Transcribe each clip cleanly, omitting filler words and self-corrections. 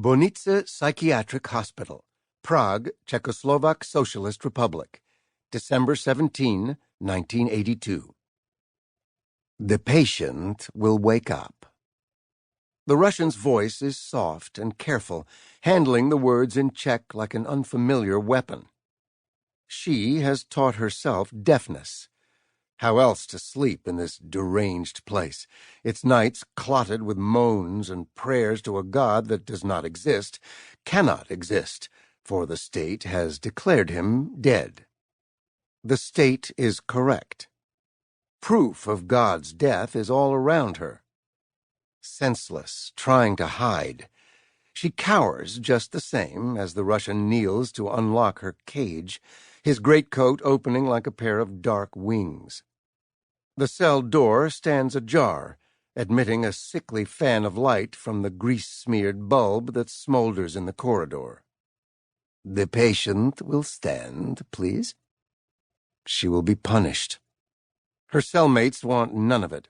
Bonice Psychiatric Hospital, Prague, Czechoslovak Socialist Republic, December 17, 1982. The patient will wake up. The Russian's voice is soft and careful, handling the words in Czech like an unfamiliar weapon. She has taught herself deafness. How else to sleep in this deranged place, its nights clotted with moans and prayers to a God that does not exist, cannot exist, for the state has declared him dead. The state is correct. Proof of God's death is all around her. Senseless, trying to hide. She cowers just the same as the Russian kneels to unlock her cage, his greatcoat opening like a pair of dark wings. The cell door stands ajar, admitting a sickly fan of light from the grease-smeared bulb that smolders in the corridor. The patient will stand, please. She will be punished. Her cellmates want none of it.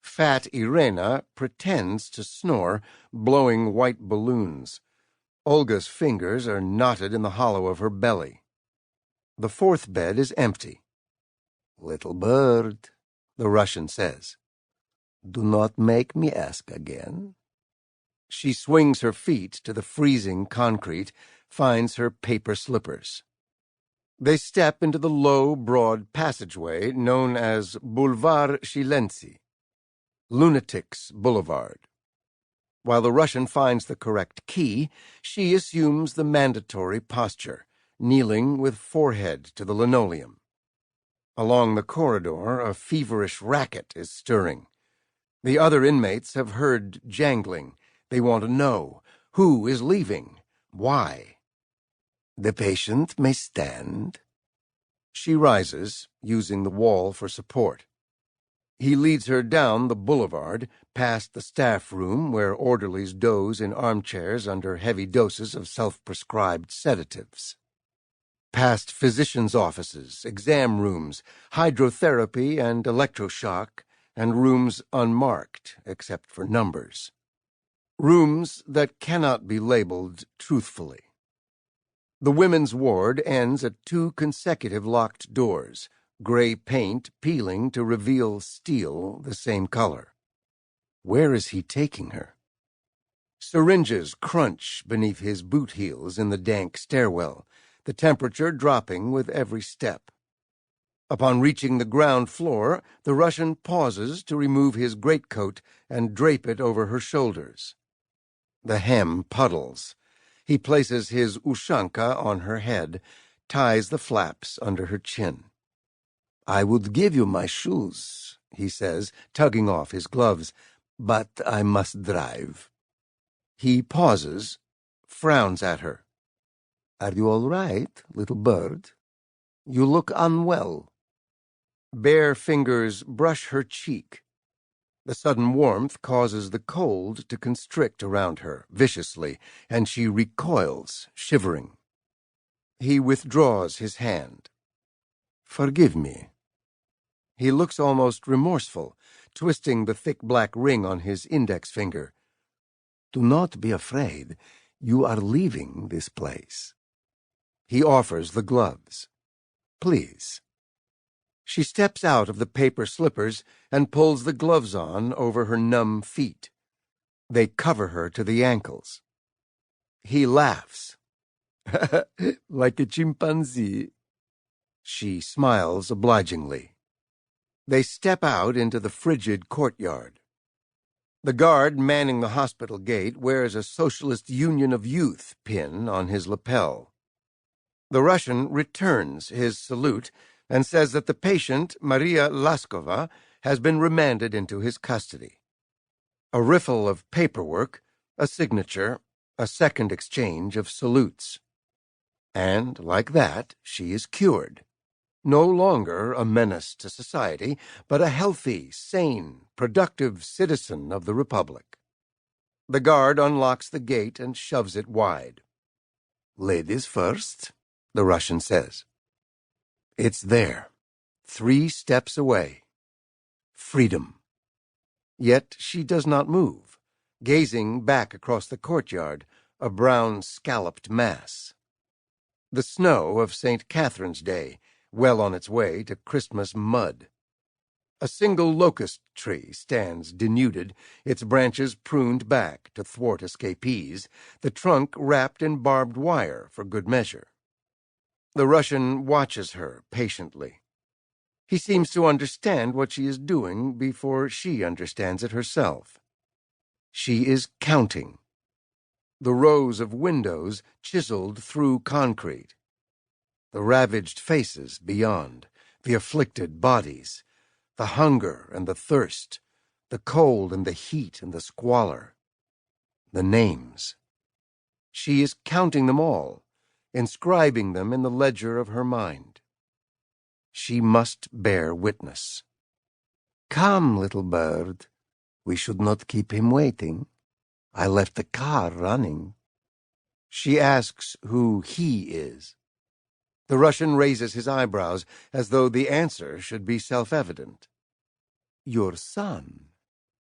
Fat Irena pretends to snore, blowing white balloons. Olga's fingers are knotted in the hollow of her belly. The fourth bed is empty. "Little bird," the Russian says, "do not make me ask again." She swings her feet to the freezing concrete, finds her paper slippers. They step into the low, broad passageway known as Boulevard Silenzi, Lunatics Boulevard. While the Russian finds the correct key, she assumes the mandatory posture, kneeling with forehead to the linoleum. Along the corridor, a feverish racket is stirring. The other inmates have heard jangling. They want to know who is leaving, why. The patient may stand. She rises, using the wall for support. He leads her down the boulevard, past the staff room where orderlies doze in armchairs under heavy doses of self-prescribed sedatives. Past physicians' offices, exam rooms, hydrotherapy and electroshock, and rooms unmarked except for numbers. Rooms that cannot be labeled truthfully. The women's ward ends at 2 consecutive locked doors, gray paint peeling to reveal steel the same color. Where is he taking her? Syringes crunch beneath his boot heels in the dank stairwell, the temperature dropping with every step. Upon reaching the ground floor, the Russian pauses to remove his greatcoat and drape it over her shoulders. The hem puddles. He places his ushanka on her head, ties the flaps under her chin. "I would give you my shoes," he says, tugging off his gloves, "but I must drive." He pauses, frowns at her. "Are you all right, little bird? You look unwell." Bare fingers brush her cheek. The sudden warmth causes the cold to constrict around her, viciously, and she recoils, shivering. He withdraws his hand. "Forgive me." He looks almost remorseful, twisting the thick black ring on his index finger. "Do not be afraid. You are leaving this place." He offers the gloves. "Please." She steps out of the paper slippers and pulls the gloves on over her numb feet. They cover her to the ankles. He laughs. "Like a chimpanzee." She smiles obligingly. They step out into the frigid courtyard. The guard manning the hospital gate wears a Socialist Union of Youth pin on his lapel. The Russian returns his salute and says that the patient, Maria Laskova, has been remanded into his custody. A riffle of paperwork, a signature, a second exchange of salutes. And, like that, she is cured. No longer a menace to society, but a healthy, sane, productive citizen of the Republic. The guard unlocks the gate and shoves it wide. "Ladies first," the Russian says. It's there, 3 steps away. Freedom. Yet she does not move, gazing back across the courtyard, a brown scalloped mass. The snow of St. Catherine's Day, well on its way to Christmas mud. A single locust tree stands denuded, its branches pruned back to thwart escapees, the trunk wrapped in barbed wire for good measure. The Russian watches her patiently. He seems to understand what she is doing before she understands it herself. She is counting. The rows of windows chiseled through concrete. The ravaged faces beyond, the afflicted bodies, the hunger and the thirst, the cold and the heat and the squalor, the names. She is counting them all, inscribing them in the ledger of her mind. She must bear witness. "Come, little bird. We should not keep him waiting. I left the car running." She asks who he is. The Russian raises his eyebrows as though the answer should be self-evident. "Your son."